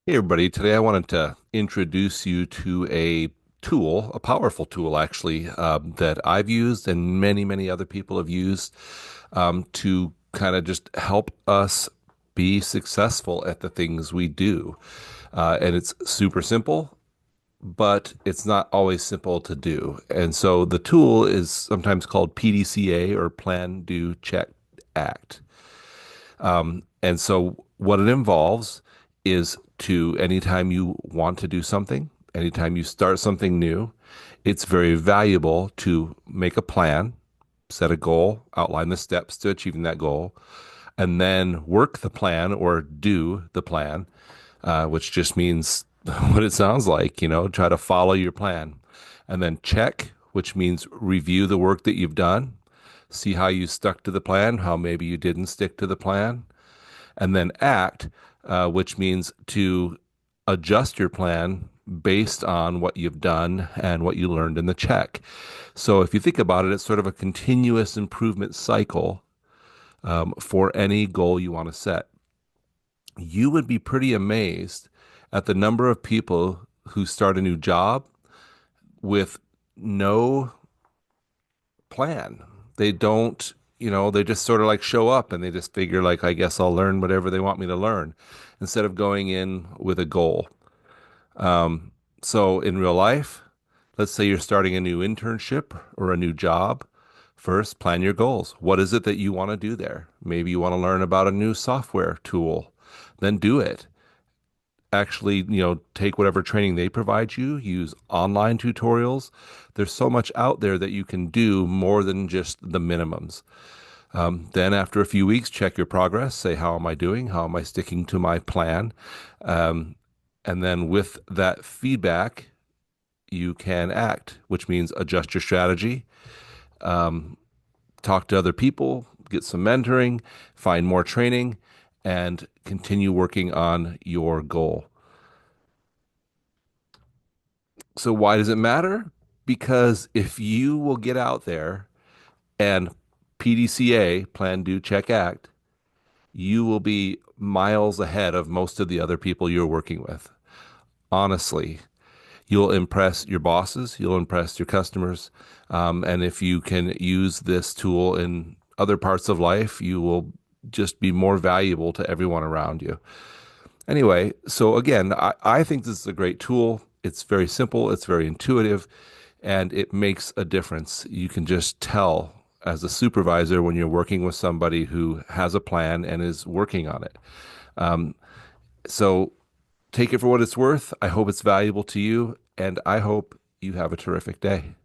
Hey everybody, today I wanted to introduce you to a tool, a powerful tool actually, that I've used and many other people have used to kind of just help us be successful at the things we do. And it's super simple, but it's not always simple to do. And so the tool is sometimes called PDCA or Plan, Do, Check, Act. And so what it involves is to anytime you want to do something, anytime you start something new, it's very valuable to make a plan, set a goal, outline the steps to achieving that goal, and then work the plan or do the plan, which just means what it sounds like, try to follow your plan. And then check, which means review the work that you've done, see how you stuck to the plan, how maybe you didn't stick to the plan, and then act, which means to adjust your plan based on what you've done and what you learned in the check. So if you think about it, it's sort of a continuous improvement cycle for any goal you want to set. You would be pretty amazed at the number of people who start a new job with no plan. They don't, they just sort of like show up and they just figure like, I guess I'll learn whatever they want me to learn instead of going in with a goal. So in real life, let's say you're starting a new internship or a new job. First, plan your goals. What is it that you want to do there? Maybe you want to learn about a new software tool. Then do it. Actually, take whatever training they provide you, use online tutorials. There's so much out there that you can do more than just the minimums. Then, after a few weeks, check your progress. Say, how am I doing? How am I sticking to my plan? Um, and then, with that feedback, you can act, which means adjust your strategy, talk to other people, get some mentoring, find more training, and continue working on your goal. So why does it matter? Because if you will get out there and PDCA, plan, do, check, act, you will be miles ahead of most of the other people you're working with. Honestly, you'll impress your bosses, you'll impress your customers. And if you can use this tool in other parts of life, you will just be more valuable to everyone around you. Anyway, so again, I think this is a great tool. It's very simple, it's very intuitive, and it makes a difference. You can just tell as a supervisor when you're working with somebody who has a plan and is working on it. Um, so take it for what it's worth. I hope it's valuable to you, and I hope you have a terrific day.